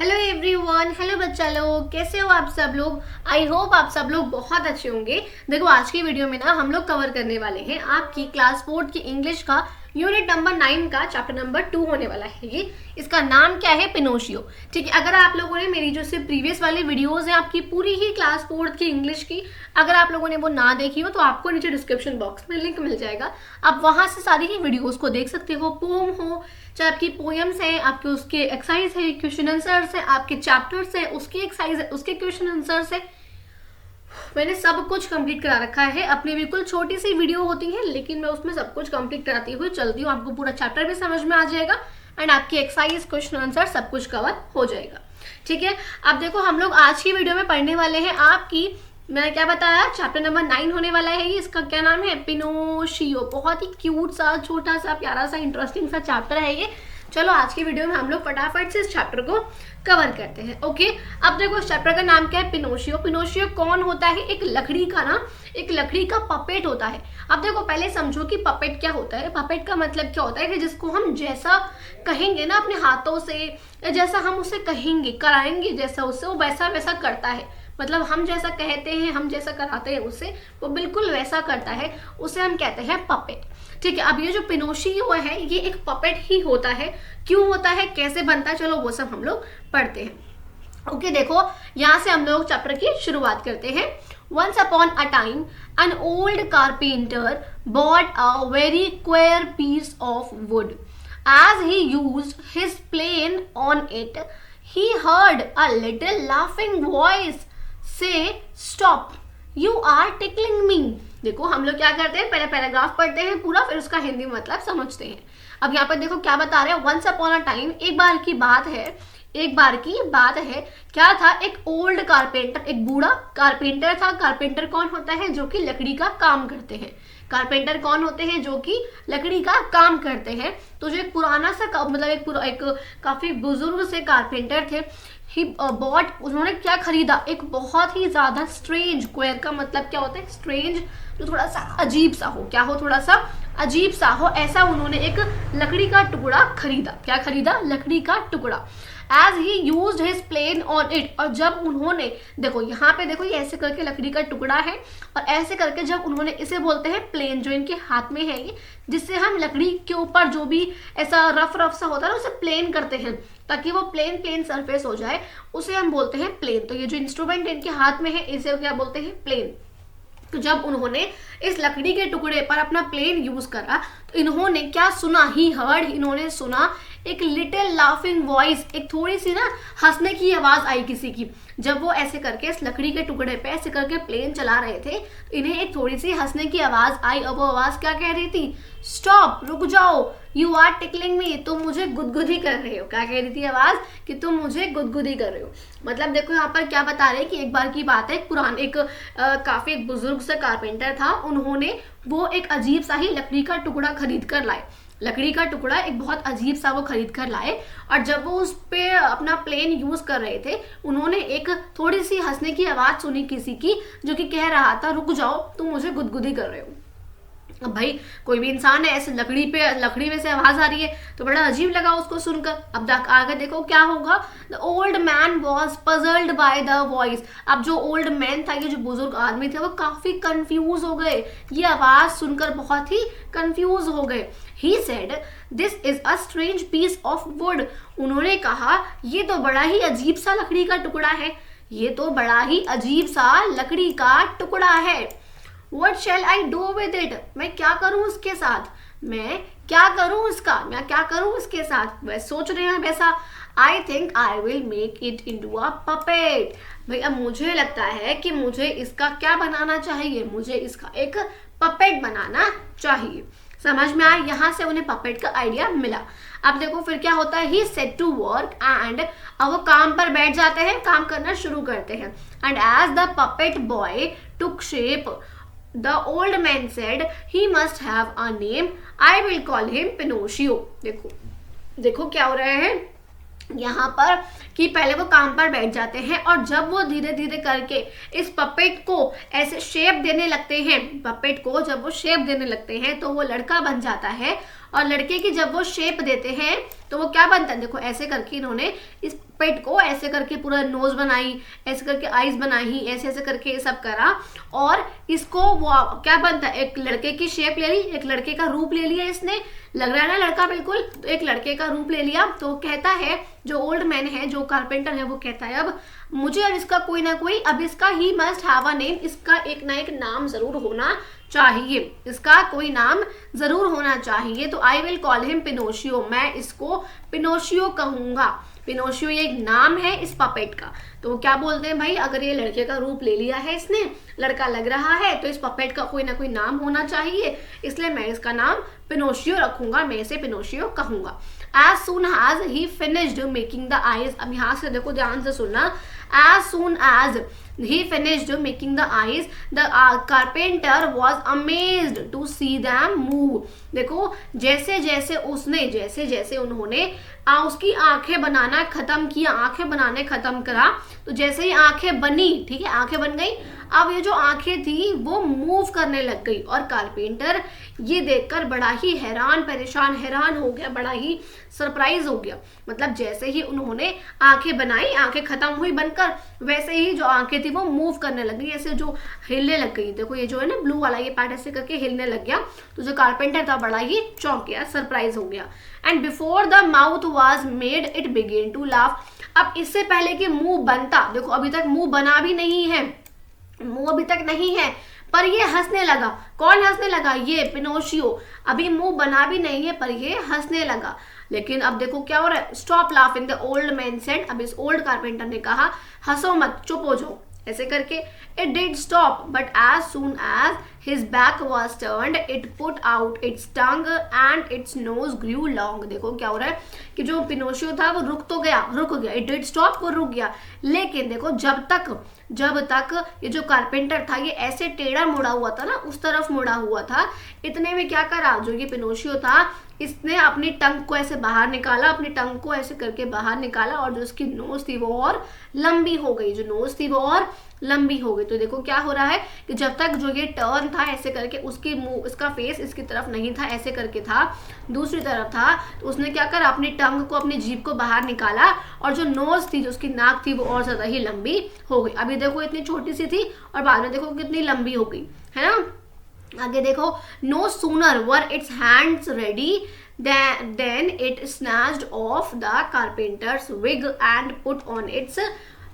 Hello everyone, hello बच्चा लोग, कैसे हो आप सब लोग। आई होप आप सब लोग बहुत अच्छे होंगे। देखो आज की वीडियो में ना हम लोग कवर करने वाले हैं आपकी क्लास 4 की इंग्लिश का यूनिट नंबर 9 का चैप्टर नंबर 2 होने वाला है। ये इसका नाम क्या है, पिनोशियो। ठीक है, अगर आप लोगों ने मेरी जो से प्रीवियस वाली वीडियोस हैं आपकी पूरी ही क्लास 4 की इंग्लिश की, अगर आप लोगों ने वो ना देखी हो तो आपको नीचे डिस्क्रिप्शन बॉक्स में लिंक मिल जाएगा। आप वहां से सारी ही वीडियोस को देख सकते हो। पोम हो चाहे आपकी पोएम्स हैं, आपके उसके एक्सरसाइज है, क्वेश्चन आंसर्स है, आपके चैप्टर्स है, उसकी एक्सरसाइज है, उसके क्वेश्चन आंसर्स है, मैंने सब कुछ कंप्लीट करा रखा है। अपनी बिल्कुल छोटी सी वीडियो होती है लेकिन मैं उसमें सब कुछ कंप्लीट कराती हुई चलती हूँ। आपको पूरा चैप्टर भी समझ में आ जाएगा एंड आपकी एक्सरसाइज क्वेश्चन आंसर सब कुछ कवर हो जाएगा। ठीक है, अब देखो हम लोग आज की वीडियो में पढ़ने वाले हैं आपकी, मैंने क्या बताया, चैप्टर नंबर 9 होने वाला है। इसका क्या नाम है, पिनोशियो। बहुत ही क्यूट सा, छोटा सा, प्यारा सा, इंटरेस्टिंग सा चैप्टर है ये। चलो आज की वीडियो में हम लोग फटाफट से इस चैप्टर को कवर करते हैं। ओके, अब देखो इस चैप्टर का नाम क्या है, पिनोशियो। पिनोशियो कौन होता है, एक लकड़ी का ना, एक लकड़ी का पपेट होता है। अब देखो पहले समझो कि पपेट क्या होता है। पपेट का मतलब क्या होता है कि जिसको हम जैसा कहेंगे ना अपने हाथों से, या जैसा हम उसे कहेंगे, कराएंगे जैसा उससे, वो वैसा वैसा करता है। मतलब हम जैसा कहते हैं, हम जैसा कराते हैं उससे, वो बिल्कुल वैसा करता है, उसे हम कहते हैं पपेट। ठीक है, अब ये जो पिनोशियो है ये एक पपेट ही होता है। क्यों होता है, कैसे बनता है, चलो वो सब हम लोग पढ़ते हैं। ओके, देखो यहाँ से हम लोग चैप्टर की शुरुआत करते हैं। Once upon a time, an old carpenter bought a very queer piece of wood. As he used his plane on it, he heard a little laughing voice say, "Stop! You are tickling me." देखो हम लोग क्या करते हैं, पहले paragraph पढ़ते हैं पूरा, फिर उसका हिंदी मतलब समझते हैं। अब यहाँ पर देखो क्या बता रहे हैं, वंस अपॉन अ टाइम, एक बार की बात है, एक बार की बात है। क्या था, एक ओल्ड कारपेंटर, एक बूढ़ा कारपेंटर था। कारपेंटर कौन होता है, जो कि लकड़ी का काम करते हैं। कारपेंटर कौन होते हैं, जो कि लकड़ी का काम करते हैं। तो जो एक पुराना सा मतलब एक काफी बुजुर्ग से कारपेंटर थे। ही बॉट, उन्होंने क्या खरीदा, एक बहुत ही ज्यादा स्ट्रेंज, क्वेयर का मतलब क्या होता है, स्ट्रेंज, जो थोड़ा सा अजीब सा हो। क्या हो, थोड़ा सा अजीब सा हो, ऐसा उन्होंने एक लकड़ी का टुकड़ा खरीदा। क्या खरीदा, लकड़ी का टुकड़ा। As he used his plane on it, और जब उन्होंने, देखो यहाँ पे देखो ये ऐसे करके लकड़ी का टुकड़ा है, और ऐसे करके जब उन्होंने, इसे बोलते हैं प्लेन, जो इनके हाथ में है ये, जिससे हम लकड़ी के ऊपर जो भी ऐसा रफ रफ सा होता है ना उसे प्लेन करते हैं, ताकि वो प्लेन प्लेन सरफेस हो जाए, उसे हम बोलते हैं प्लेन। तो ये जो इंस्ट्रूमेंट इनके हाथ में है इसे क्या बोलते हैं, प्लेन। तो जब उन्होंने इस लकड़ी के टुकड़े पर अपना प्लेन यूज करा तो इन्होंने क्या सुना, ही हर्ड, इन्होंने सुना एक लिटिल लाफिंग वॉइस, एक थोड़ी सी ना हंसने की आवाज आई किसी की। जब वो ऐसे करके इस लकड़ी के टुकड़े पे ऐसे करके प्लेन चला रहे थे, इन्हें एक थोड़ी सी हंसने की आवाज आई, और वो आवाज क्या कह रही थी, स्टॉप, रुक जाओ, यू आर टिकलिंग मी, तुम मुझे गुदगुदी कर रहे हो। क्या कह रही थी आवाज, कि तुम मुझे गुदगुदी कर रहे हो। मतलब देखो यहाँ पर क्या बता रहे हैं कि एक बार की बात है, पुराने एक काफी एक बुजुर्ग सा कारपेंटर था, उन्होंने वो एक अजीब सा ही लकड़ी का टुकड़ा खरीद कर लाए। लकड़ी का टुकड़ा एक बहुत अजीब सा वो खरीद कर लाए, और जब वो उस पे अपना प्लेन यूज कर रहे थे, उन्होंने एक थोड़ी सी हंसने की आवाज सुनी किसी की, जो कि कह रहा था, रुक जाओ, तुम मुझे गुदगुदी कर रहे हो। अब भाई कोई भी इंसान है, ऐसे लकड़ी में से आवाज आ रही है, तो बड़ा अजीब लगा उसको सुनकर। अब आगे देखो क्या होगा, the old man was puzzled by the voice. अब जो ओल्ड मैन था, ये जो बुजुर्ग आदमी थे, वो काफी कंफ्यूज हो गए, ये आवाज सुनकर बहुत ही कंफ्यूज हो गए। He said, this is a strange piece of wood. उन्होंने कहा ये तो बड़ा ही अजीब सा लकड़ी का टुकड़ा है, ये तो बड़ा ही अजीब सा लकड़ी का टुकड़ा है। What shall I do with it? मैं क्या करूं उसके साथ, मैं क्या करूं इसका, मैं क्या करूं इसके साथ। वह सोच रहे हैं वैसा। I think I will make it into a puppet. भाई अब मुझे लगता है कि मुझे इसका क्या बनाना चाहिए, मुझे इसका एक पपेट बनाना चाहिए। समझ में आया, यहाँ से उन्हें पपेट का आइडिया मिला। अब देखो फिर क्या होता है, ही सेट टू वर्क एंड, अब वो काम पर बैठ जाते हैं, काम करना शुरू करते हैं। And as the puppet boy took shape, The old man said, he must have a name. I will call him Pinocchio. देखो देखो क्या हो रहा है यहाँ पर, कि पहले वो काम पर बैठ जाते हैं, और जब वो धीरे धीरे करके इस पपेट को ऐसे शेप देने लगते हैं, पपेट को जब वो शेप देने लगते हैं तो वो लड़का बन जाता है। और लड़के की जब वो शेप देते हैं तो वो क्या बनता है, देखो ऐसे करके इन्होंने इस पेट को ऐसे करके पूरा नोज बनाई, ऐसे करके आईज बनाई, ऐसे ऐसे करके ये सब करा और इसको वो क्या बनता है, एक लड़के की शेप ले ली, एक लड़के का रूप ले लिया इसने, लग रहा है ना लड़का बिल्कुल, तो एक लड़के का रूप ले लिया। तो कहता है जो ओल्ड मैन है, जो कारपेंटर है, वो कहता है अब मुझे अब इसका कोई ना कोई, अब इसका he must have a name, इसका एक ना एक नाम जरूर होना चाहिए, इसका कोई नाम जरूर होना चाहिए। तो आई विल कॉल हिम पिनोशियो, मैं इसको पिनोशियो कहूंगा। पिनोशियो ये एक नाम है इस पपेट का। तो क्या बोलते हैं भाई, अगर ये लड़के का रूप ले लिया है इसने, लड़का लग रहा है, तो इस पपेट का कोई ना कोई नाम होना चाहिए, इसलिए मैं इसका नाम पिनोशियो रखूंगा, मैं इसे पिनोशियो कहूंगा। As soon as he finished making the eyes, अब यहाँ से देखो ध्यान से सुनना, as soon as he finished making the eyes, the carpenter was amazed to see them move। देखो जैसे जैसे उन्होंने उसकी आंखें बनाना खत्म किया, आंखें बनाने खत्म करा, तो जैसे ही आंखें बनी, ठीक है, आंखें बन गई, अब ये जो आंखें थी वो मूव करने लग गई और कारपेंटर ये देखकर बड़ा ही हैरान हो गया, बड़ा ही सरप्राइज हो गया। मतलब जैसे ही उन्होंने आंखें बनाई, आंखें खत्म हुई बनकर, वैसे ही जो आंखें थी वो मूव करने लग गई, ऐसे जो हिलने लग गई। देखो ये जो है ना ब्लू वाला, ये पार्ट ऐसे करके हिलने लग गया, तो जो कारपेंटर था बड़ा ही चौंक गया, सरप्राइज हो गया। And before the mouth was made it began to laugh. अब इससे पहले कि मुंह बनता, देखो अभी तक मुंह बना भी नहीं है, मुंह अभी तक नहीं है, पर ये हंसने लगा। कौन हंसने लगा, ये पिनोशियो। अभी मुंह बना भी नहीं है पर ये हंसने लगा। लेकिन अब देखो क्या हो रहा है, stop laughing the old man said. अब इस ओल्ड कारपेंटर ने कहा हंसो मत, चुप हो जाओ, ऐसे करके। It did stop but as soon as his back was turned it put out its tongue and its nose grew long. देखो क्या हो रहा है कि जो पिनोशियो था वो रुक गया, इट डिड स्टॉप, वो रुक गया। लेकिन देखो जब तक ये जो कारपेंटर था ये ऐसे टेढ़ा मुड़ा हुआ था ना, उस तरफ मुड़ा हुआ था, इतने में क्या करा, जो ये पिनोशियो था इसने अपनी टंग को ऐसे बाहर निकाला, अपनी टंग को ऐसे करके बाहर निकाला और जो उसकी नोज थी वो और लंबी हो गई, तो देखो क्या हो रहा है कि जब तक जो ये टर्न था ऐसे करके, उसकी मुंह, इसका फेस इसकी तरफ नहीं था, ऐसे करके था, दूसरी तरफ था, तो उसने क्या करा, अपनी टंग को, अपनी जीभ को बाहर निकाला और जो नोज थी, जो उसकी नाक थी, वो और ज्यादा ही लंबी हो गई। अभी देखो इतनी छोटी सी थी और बाद में देखो कितनी लंबी हो गई, है ना। आगे देखो, no sooner were its hands ready than it snatched off the carpenter's wig and put on its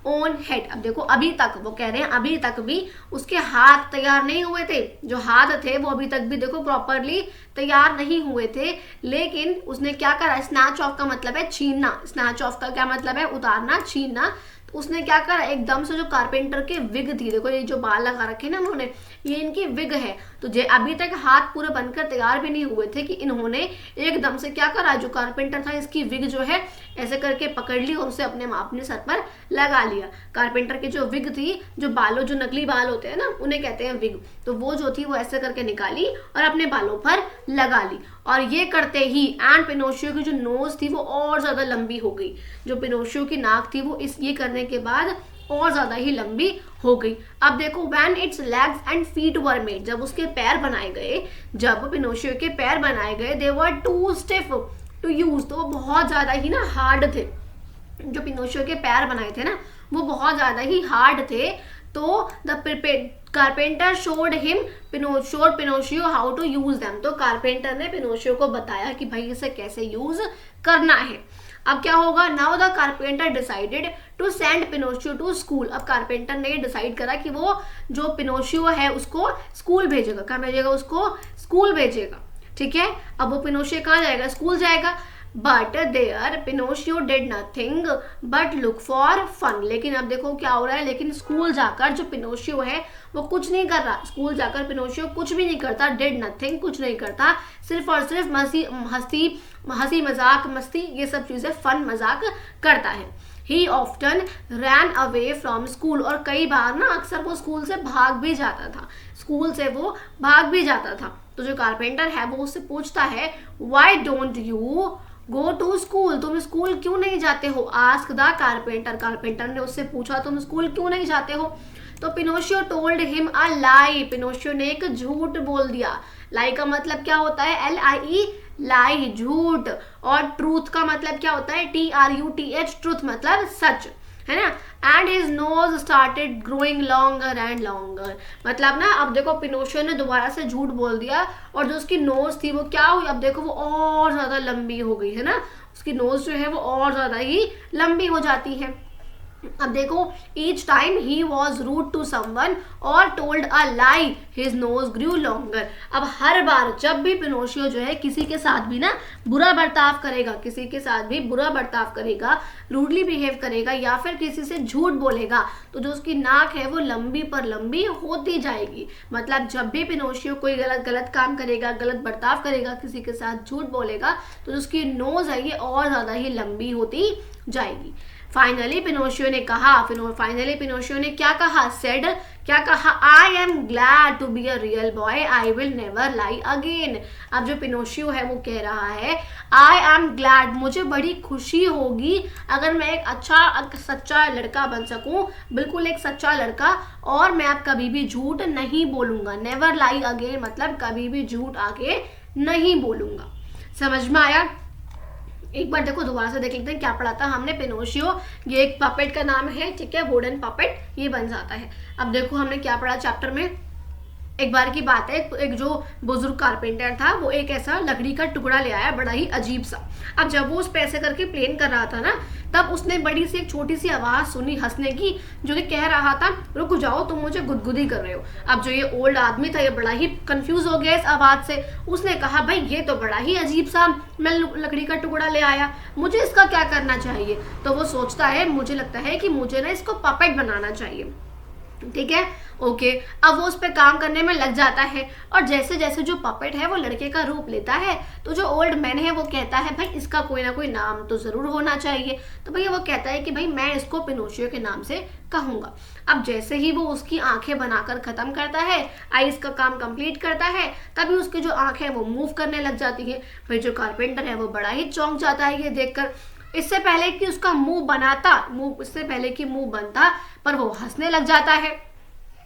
own head. अब देखो अभी तक, वो कह रहे हैं अभी तक भी उसके हाथ तैयार नहीं हुए थे, जो हाथ थे वो अभी तक भी देखो प्रॉपरली तैयार नहीं हुए थे, लेकिन उसने क्या करा, स्नैच ऑफ का मतलब है छीनना, स्नैच ऑफ का क्या मतलब है, उतारना, छीनना। तो उसने क्या करा, एकदम से जो कारपेंटर के विग थी, देखो ये जो बाल लगा रखे ना उन्होंने, ये इनकी विग है, तो जे अभी तक हाथ पूरे बनकर तैयार भी नहीं हुए थे कि इन्होंने एकदम से क्या करा, जो कारपेंटर था इसकी विग जो है ऐसे करके पकड़ ली और उसे अपने सर पर लगा लिया। कारपेंटर की जो विग थी, जो बालों, जो नकली बाल होते हैं ना, उन्हें कहते हैं विग, तो वो जो थी वो ऐसे करके निकाली और अपने बालों पर लगा ली। और ये करते ही एंड पिनोशियो की जो नोज थी वो और ज्यादा लंबी हो गई, जो पिनोशियो की नाक थी वो ये करने के बाद और ज्यादा ही लंबी हो गई। अब देखो, when it's legs and feet were made, जब उसके पैर बनाए गए, जब पिनोशियो के पैर बनाए गए, दे वर टू स्टिफ टू यूज, तो वो बहुत ज्यादा ही ना हार्ड थे, जो पिनोशियो के पैर बनाए थे ना वो बहुत ज्यादा ही हार्ड थे। तो the carpenter showed Pinocchio how to use them, तो कारपेंटर ने पिनोशियो को बताया कि भाई इसे कैसे यूज करना है। अब क्या होगा, now the carpenter decided to send Pinocchio to school. अब कारपेंटर ने डिसाइड करा कि वो जो पिनोशियो है उसको स्कूल भेजेगा। कहाँ भेजेगा, उसको स्कूल भेजेगा, ठीक है। अब वो पिनोशियो कहाँ जाएगा, स्कूल जाएगा। But there Pinocchio did nothing but look for fun, लेकिन अब देखो क्या हो रहा है, लेकिन स्कूल जाकर जो पिनोशियो है वो कुछ नहीं कर रहा, स्कूल जाकर पिनोशियो कुछ भी नहीं करता, डिड नथिंग, कुछ नहीं करता, सिर्फ और सिर्फ हंसी मजाक, मस्ती, ये सब चीजें, फन मजाक करता है। He often ran away from school, और कई बार ना अक्सर वो स्कूल से भाग भी जाता था, तो जो कारपेंटर है वो उससे पूछता है, why don't you go to school, तुम स्कूल क्यों नहीं जाते हो? आस्क द कारपेंटर, कारपेंटर ने उससे पूछा तुम स्कूल क्यों नहीं जाते हो? तो पिनोशियो टोल्ड हिम अ लाई, पिनोशियो ने एक झूठ बोल दिया। लाई का मतलब क्या होता है? LIE, लाई, झूठ। और ट्रूथ का मतलब क्या होता है? TRUTH, ट्रूथ मतलब सच, है ना। And his nose started growing longer and longer, मतलब ना अब देखो पिनोशियो ने दोबारा से झूठ बोल दिया और जो उसकी नोज थी वो क्या हुई, अब देखो वो और ज्यादा लंबी हो गई, है ना। उसकी नोज जो है वो और ज्यादा ही लंबी हो जाती है। अब देखो, each time he was rude to someone और told a lie his nose grew longer. अब हर बार जब भी पिनोशियो जो है किसी के साथ भी ना बुरा बर्ताव करेगा, किसी के साथ भी बुरा बर्ताव करेगा, रूडली बिहेव करेगा या फिर किसी से झूठ बोलेगा, तो जो उसकी नाक है वो लंबी पर लंबी होती जाएगी। मतलब जब भी पिनोशियो कोई गलत काम करेगा, गलत बर्ताव करेगा, किसी के साथ झूठ बोलेगा, तो उसकी नोज है ये और ज्यादा ही लंबी होती जाएगी। फाइनली पिनोशियो ने कहा, फाइनली पिनोशियो ने क्या कहा? सेड, क्या कहा? I am glad to be a real boy, I will never lie again. अब जो पिनोशियो है वो कह रहा है आई एम ग्लैड, मुझे बड़ी खुशी होगी अगर मैं एक अच्छा सच्चा लड़का बन सकूं, बिल्कुल एक सच्चा लड़का, और मैं अब कभी भी झूठ नहीं बोलूंगा। नेवर लाई अगेन मतलब कभी भी झूठ आगे नहीं बोलूंगा। समझ में आया? एक बार देखो दोबारा से देख लेते हैं क्या पढ़ा था हमने। पिनोशियो, ये एक पपेट का नाम है, ठीक है, वुडन पपेट, ये बन जाता है। अब देखो हमने क्या पढ़ा चैप्टर में। एक बार की बात है, एक जो बुजुर्ग कारपेंटर था वो एक ऐसा लकड़ी का टुकड़ा ले आया, बड़ा ही अजीब सा। अब जब वो उस पे ऐसे करके प्लेन कर रहा था ना, तब उसने बड़ी सी एक छोटी सी आवाज सुनी हंसने की, जो कि कह रहा था रुक जाओ तुम मुझे गुदगुदी कर रहे हो। अब जो ये ओल्ड आदमी था ये बड़ा ही कंफ्यूज हो गया इस आवाज से। उसने कहा भाई ये तो बड़ा ही अजीब सा मैं लकड़ी का टुकड़ा ले आया, मुझे इसका क्या करना चाहिए? तो वो सोचता है मुझे लगता है कि मुझे ना इसको पपेट बनाना चाहिए, ठीक है, ओके। अब वो उस पर काम करने में लग जाता है और जैसे जैसे जो पपेट है वो लड़के का रूप लेता है, तो जो ओल्ड मैन है वो कहता है भाई इसका कोई ना कोई नाम तो जरूर होना चाहिए। तो भैया वो कहता है कि भाई मैं इसको पिनोशियो के नाम से कहूंगा। अब जैसे ही वो उसकी आंखें बनाकर खत्म करता है, आईज का काम कंप्लीट करता है, तभी उसकी जो आंखें है वो मूव करने लग जाती है। भाई जो कारपेंटर है वो बड़ा ही चौंक जाता है ये देखकर। इससे पहले कि उसका मुंह बनाता, इससे पहले कि मुंह बनता, पर वो हंसने लग जाता है।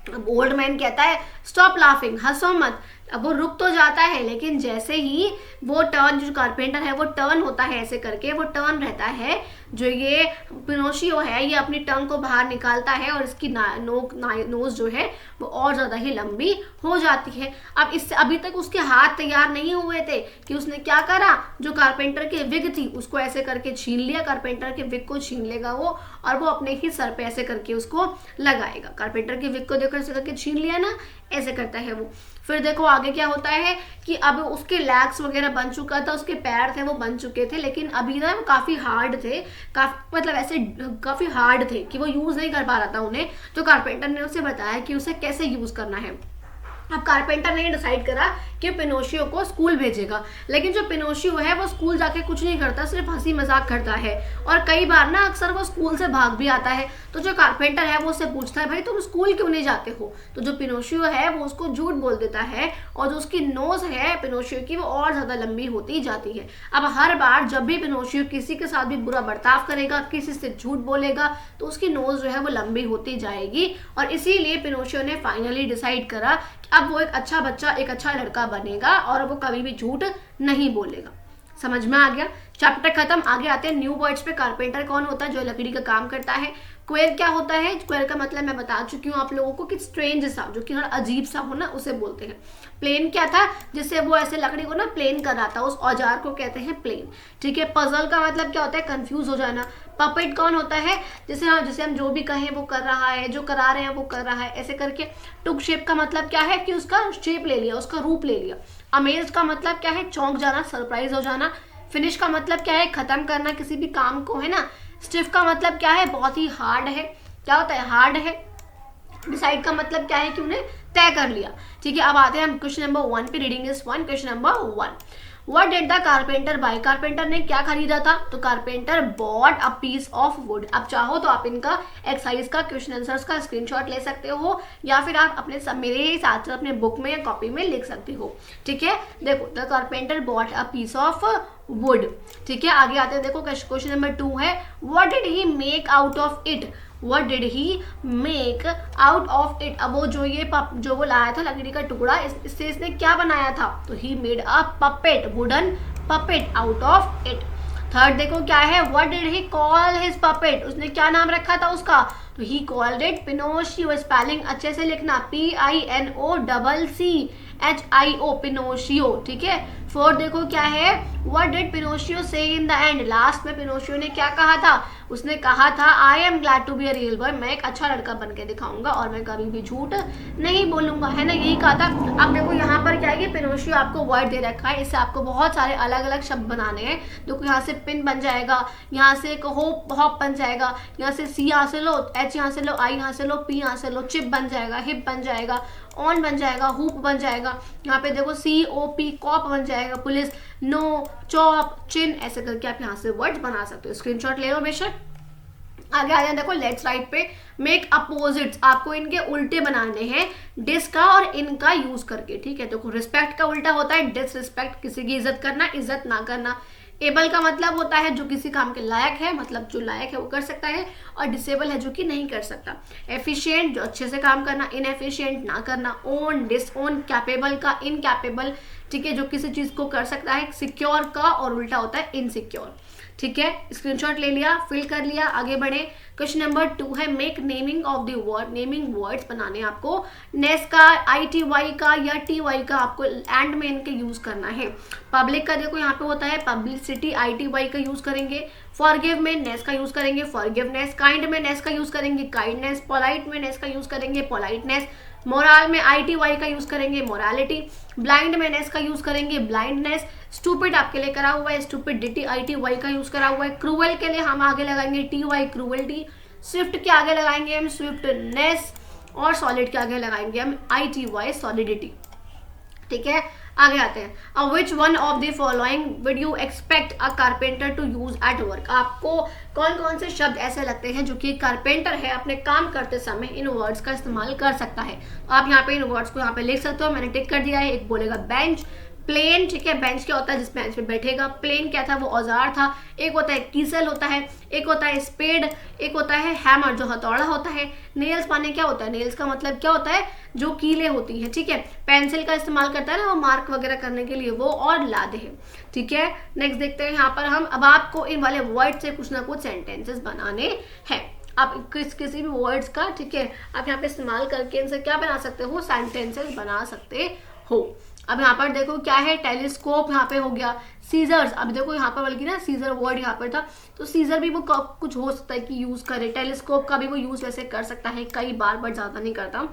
अब ओल्ड मैन कहता है स्टॉप लाफिंग, हंसो मत। अब वो रुक तो जाता है, लेकिन जैसे ही वो टर्न, जो कारपेंटर है वो टर्न होता है ऐसे करके, वो टर्न रहता है, जो ये पिनोशियो है ये अपनी टंग को बाहर निकालता है और इसकी नोज जो है वो और ज्यादा ही लंबी हो जाती है। अब इससे अभी तक उसके हाथ तैयार नहीं हुए थे कि उसने क्या करा, जो कारपेंटर की विग थी उसको ऐसे करके छीन लिया, कारपेंटर के विग को छीन लेगा वो, और वो अपने ही सर पे ऐसे करके उसको लगाएगा। कारपेंटर की विग को देखो ऐसे करके छीन लिया ना, ऐसे करता है वो। फिर देखो आगे क्या होता है कि अब उसके लेग्स वगैरह बन चुका था, उसके पैर थे वो बन चुके थे, लेकिन अभी ना वो काफी हार्ड थे, मतलब ऐसे काफी हार्ड थे कि वो यूज नहीं कर पा रहा था उन्हें। तो कारपेंटर ने उसे बताया कि उसे कैसे यूज करना है। अब कारपेंटर ने डिसाइड करा कि पिनोशियो को स्कूल भेजेगा, लेकिन जो पिनोशियो है वो स्कूल जाके कुछ नहीं करता, सिर्फ हंसी मजाक करता है, और कई बार ना अक्सर वो स्कूल से भाग भी आता है। तो जो कारपेंटर है वो उससे पूछता है भाई तुम स्कूल क्यों नहीं जाते हो? तो जो पिनोशियो है वो उसको झूठ बोल देता है, और जो उसकी नोज है पिनोशियो की वो और ज्यादा लंबी होती जाती है। अब हर बार जब भी पिनोशियो किसी के साथ भी बुरा बर्ताव करेगा, किसी से झूठ बोलेगा, तो उसकी नोज जो है वो लंबी होती जाएगी, और इसीलिए पिनोशियो ने फाइनली डिसाइड करा अब वो एक अच्छा बच्चा, एक अच्छा लड़का बनेगा और वो कभी भी झूठ नहीं बोलेगा। समझ में आ गया? चैप्टर खत्म। आगे आते हैं न्यू वर्ड्स पे। कारपेंटर कौन होता है? जो लकड़ी का काम करता है। क्वेर क्या होता है? क्वेर का मतलब मैं बता चुकी हूँ आप लोगों को कि स्ट्रेंज सा, जो कि थोड़ा अजीब सा हो ना, उसे बोलते हैं। प्लेन क्या था? जिससे वो ऐसे लकड़ी को ना प्लेन कर रहा था, उस औजार को कहते हैं प्लेन, ठीक है। पजल का मतलब क्या होता है? कंफ्यूज हो जाना। पपेट कौन होता है? जैसे हम जो भी कहें वो कर रहा है, जो करा रहे हैं वो कर रहा है, ऐसे करके। टुक शेप का मतलब क्या है? कि उसका शेप ले लिया, उसका रूप ले लिया। अमेज का मतलब क्या है? चौंक जाना, सरप्राइज हो जाना। फिनिश का मतलब क्या है? खत्म करना किसी भी काम को, है ना। स्टिफ का मतलब क्या है? बहुत ही हार्ड है। क्या होता है? हार्ड है। डिसाइड का मतलब क्या है? कि उन्हें तय कर लिया, ठीक है। अब आते हैं हम क्वेश्चन नंबर 1 पे। Reading is 1। Question number 1, what did the carpenter buy, carpenter ने क्या खरीदा था, तो carpenter bought a piece of wood. आप चाहो तो आप इनका एक्सरसाइज का क्वेश्चन आंसर्स का स्क्रीनशॉट ले सकते हो, या फिर आप अपने मेरे साथ अपने बुक में या कॉपी में लिख सकते हो। ठीक है, देखो the carpenter bought a piece of wood. ठीक है, आगे आते हैं, देखो क्वेश्चन नंबर 2 है what did he make out of it, What did he make out of it? अब वो जो वो लाया था लकड़ी का टुकड़ा, इससे इसने क्या बनाया था, तो he made a puppet, wooden puppet out of it। Third देखो क्या है, what did he call his puppet, उसने क्या नाम रखा था उसका, तो he called it Pinocchio। Spelling अच्छे से लिखना, PINOCCHIO, पिनोशियो। ठीक है, फोर्थ देखो क्या है, व्हाट डिड पिनोशियो से इन द एंड, लास्ट में पिनोशियो ने क्या कहा था, उसने कहा था I am glad to be a real boy, मैं एक अच्छा लड़का बन के दिखाऊंगा और मैं कभी भी झूठ नहीं बोलूंगा, है ना, यही कहा था। अब देखो यहाँ पर क्या है कि पिनोशियो आपको वर्ड दे रखा है, इससे आपको बहुत सारे अलग अलग शब्द बनाने हैं। देखो यहाँ से पिन बन जाएगा, यहाँ से एक होप हॉप बन जाएगा, यहाँ से सी यहाँ से लो, एच यहाँ से लो, आई यहाँ से लो, पी यहाँ से लो, चिप बन जाएगा, हिप बन जाएगा, ऑन बन जाएगा, हुप बन जाएगा, यहाँ पे देखो COP कॉप बन जाएगा, पुलिस, नो, चॉप, चिन, ऐसे करके आप यहाँ से वर्ड्स बना सकते हो। स्क्रीनशॉट ले लो बेशक। आगे आ जाए, देखो लेट्स राइट पे मेक अपोजिट्स, आपको इनके उल्टे बनाने हैं डिस का और इनका यूज करके। ठीक है, देखो रिस्पेक्ट का उल्टा होता है डिसरिस्पेक्ट, किसी की इज्जत करना, इज्जत ना करना। एबल का मतलब होता है जो किसी काम के लायक है, मतलब जो लायक है वो कर सकता है, और डिसेबल है जो कि नहीं कर सकता। एफिशिएंट जो अच्छे से काम करना, इनएफिशिएंट ना करना। ओन, डिसओन, कैपेबल का इनकैपेबल, ठीक है, जो किसी चीज को कर सकता है। सिक्योर का और उल्टा होता है इनसिक्योर। ठीक है, स्क्रीनशॉट ले लिया, फिल कर लिया, आगे बढ़े। क्वेश्चन नंबर 2 है make naming of the word, naming words बनाने आपको। नेस का, ITY का या TY का आपको एंड में इनके यूज करना है। पब्लिक का देखो यहाँ पे होता है पब्लिसिटी, ITY का यूज करेंगे। फॉरगिव में नेस का यूज करेंगे, फॉरगिवनेस। काइंड में नेस का यूज करेंगे, काइंडनेस। पोलाइट में नेस का यूज करेंगे, पोलाइटनेस। मोरल में ITY का यूज करेंगे, मोरालिटी। ब्लाइंड में नेस का यूज करेंगे, ब्लाइंडनेस। स्टूपिड आपके लिए करा हुआ है, स्टूपिडिटी, ITY का यूज करा हुआ है। क्रूअल के लिए हम आगे लगाएंगे TY, क्रूअल्टी। स्विफ्ट के आगे लगाएंगे हम स्विफ्टनेस, और सॉलिड के आगे लगाएंगे हम ITY, सॉलिडिटी। ठीक है, आगे आते हैं। Which one of the following would you expect a carpenter to use at work, आपको कौन कौन से शब्द ऐसे लगते हैं जो कि कारपेंटर है अपने काम करते समय इन वर्ड्स का इस्तेमाल कर सकता है। आप यहाँ पे इन वर्ड्स को यहाँ पे लिख सकते हो, मैंने टिक कर दिया है। एक बोलेगा बेंच, प्लेन, ठीक है, बेंच क्या होता है जिस बेंच पे बैठेगा। प्लेन क्या था, वो औजार था। एक होता है कीसल होता है, एक होता है स्पेड, एक होता है हैमर जो हथौड़ा होता है। नेल्स माने क्या होता है, नेल्स का मतलब क्या होता है, जो कीले होती है। ठीक है, पेंसिल का इस्तेमाल करता है ना वो मार्क वगैरह करने के लिए, वो, और लादे है। ठीक है, नेक्स्ट देखते हैं यहाँ पर हम। अब आपको इन वाले वर्ड से कुछ ना कुछ सेंटेंसेस बनाने हैं। आप किसी भी वर्ड्स का, ठीक है, आप यहाँ पे इस्तेमाल करके इनसे क्या बना सकते हो, सेंटेंसेस बना सकते हो। अब यहाँ पर देखो क्या है, टेलीस्कोप यहाँ पे हो गया। सीजर्स, अब देखो यहाँ पर बल्कि ना सीजर वर्ड यहाँ पर था, तो सीजर भी वो कुछ हो सकता है कि यूज करे। टेलीस्कोप का भी वो यूज वैसे कर सकता है कई बार, बट ज्यादा नहीं करता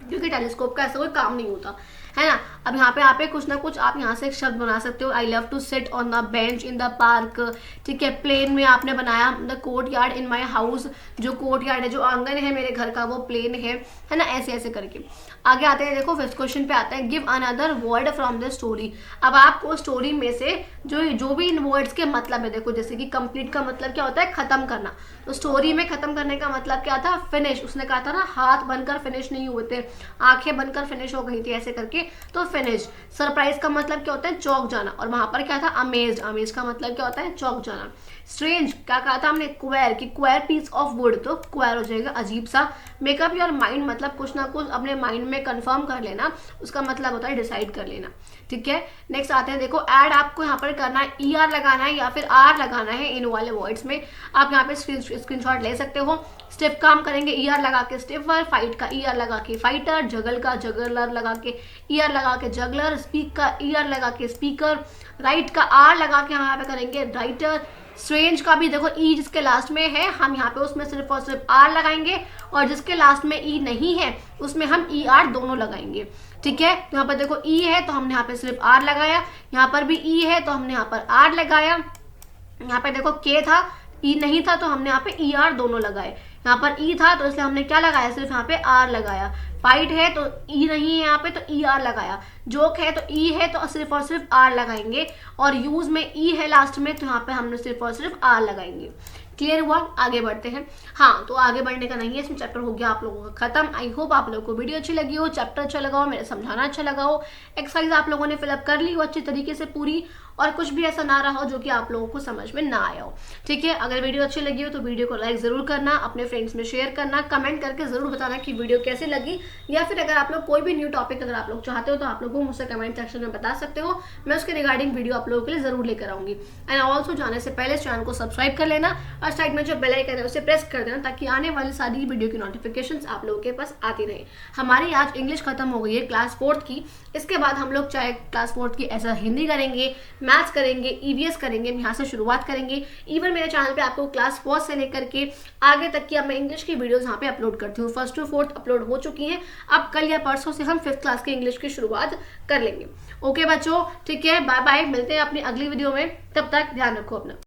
क्योंकि टेलीस्कोप का ऐसा कोई काम नहीं होता, है ना। अब यहाँ पे आप कुछ ना कुछ आप यहाँ से एक शब्द बना सकते हो। I love to sit on the bench in the park, ठीक है। प्लेन में आपने बनाया the courtyard in my house, जो कोर्ट यार्ड है, जो आंगन है मेरे घर का, वो प्लेन है ना, ऐसे ऐसे करके। आगे आते हैं, देखो फिफ्थ क्वेश्चन पे आता है, give another word from the story. अब आपको स्टोरी में से जो भी इन वर्ड्स के मतलब है, देखो जैसे कि कंप्लीट का मतलब क्या होता है, खत्म करना। तो स्टोरी में खत्म करने का मतलब क्या था, फिनिश। उसने कहा था ना हाथ बनकर फिनिश नहीं हुए थे, आंखें बनकर फिनिश हो गई थी, ऐसे करके, तो फिनिश। सरप्राइज का मतलब क्या होता है, चौंक जाना। और वहां पर क्या था, अमेज्ड। अमेज का मतलब क्या होता है, चौंक जाना। स्ट्रेंज क्या कहा था हमने, क्वेर, कि क्वेर पीस ऑफ वुड, तो क्वेर हो जाएगा अजीब सा। मेकअप योर माइंड मतलब कुछ ना कुछ अपने माइंड में कंफर्म कर लेना, उसका मतलब होता है डिसाइड कर लेना, ठीक है। नेक्स्ट आते हैं, देखो ऐड आपको यहाँ पर करना है, ER लगाना है या फिर R लगाना है इन वाले वर्ड्स में। आप यहाँ पे स्क्रीनशॉट ले सकते हो। स्टिफ काम करेंगे, ER लगा के स्टिफर। फाइट का ER लगा के फाइटर। जगल का जगलर लगा के ER लगा के जगलर। स्पीक का ER लगा के स्पीकर। राइट का R लगा के यहाँ पे करेंगे राइटर। स्ट्रेंज का भी देखो E जिसके लास्ट में है, हम यहाँ पे उसमें सिर्फ और सिर्फ R लगाएंगे, और जिसके लास्ट में E नहीं है उसमें हम ER दोनों लगाएंगे, ठीक है। यहाँ पर देखो E है तो हमने यहाँ पे सिर्फ R लगाया, यहाँ पर भी E है तो हमने यहाँ पर R लगाया। यहाँ पे देखो K था, ई नहीं था तो हमने यहाँ पे ई आर दोनों लगाए, यहाँ पर ई था तो इसलिए हमने क्या लगाया, सिर्फ यहाँ पे आर लगाया। फाइट है तो ई नहीं है यहाँ पे तो ई आर लगाया। जोक है तो ई है तो सिर्फ और सिर्फ आर लगाएंगे, और यूज में ई है लास्ट में तो यहाँ पे हमने सिर्फ और सिर्फ आर लगाएंगे। क्लियर हुआ? आगे बढ़ते हैं। हाँ, तो आगे बढ़ने का नहीं है, इसमें चैप्टर हो गया आप लोगों का खत्म। आई होप आप लोगों को वीडियो अच्छी लगी हो, चैप्टर अच्छा लगा हो, मेरा समझाना अच्छा लगा हो, एक्सरसाइज आप लोगों ने फिलअप कर ली हो अच्छी तरीके से पूरी, और कुछ भी ऐसा ना रहा हो जो कि आप लोगों को समझ में ना आया हो। ठीक है, अगर वीडियो अच्छी लगी हो तो वीडियो को लाइक जरूर करना, अपने फ्रेंड्स में शेयर करना, कमेंट करके जरूर बताना कि वीडियो कैसी लगी, या फिर अगर आप लोग कोई भी न्यू टॉपिक अगर आप लोग चाहते हो तो आप लोग को मुझसे कमेंट सेक्शन में बता सकते हो, मैं उसके रिगार्डिंग वीडियो आप लोगों के लिए जरूर लेकर आऊंगी। एंड ऑल्सो जाने से पहले चैनल को सब्सक्राइब कर लेना और साइड में जो बेल आइकन है उसे प्रेस कर देना, ताकि आने वाली सारी वीडियो की नोटिफिकेशंस आप लोगों के पास आती रहे। हमारी आज इंग्लिश खत्म हो गई है क्लास 4 की, इसके बाद हम लोग चाहे क्लास 4 की ऐसा हिंदी करेंगे, मैथ्स करेंगे, ईवीएस करेंगे, हम यहाँ से शुरुआत करेंगे। इवन मेरे चैनल पे आपको क्लास 4 से लेकर के आगे तक की अब मैं इंग्लिश की वीडियोस यहाँ पे अपलोड करती हूँ। 1st to 4th अपलोड हो चुकी हैं, अब कल या परसों से हम 5th क्लास के इंग्लिश की शुरुआत कर लेंगे। ओके बच्चों, ठीक है, बाय बाय, मिलते हैं अपनी अगली वीडियो में, तब तक ध्यान रखो अपना।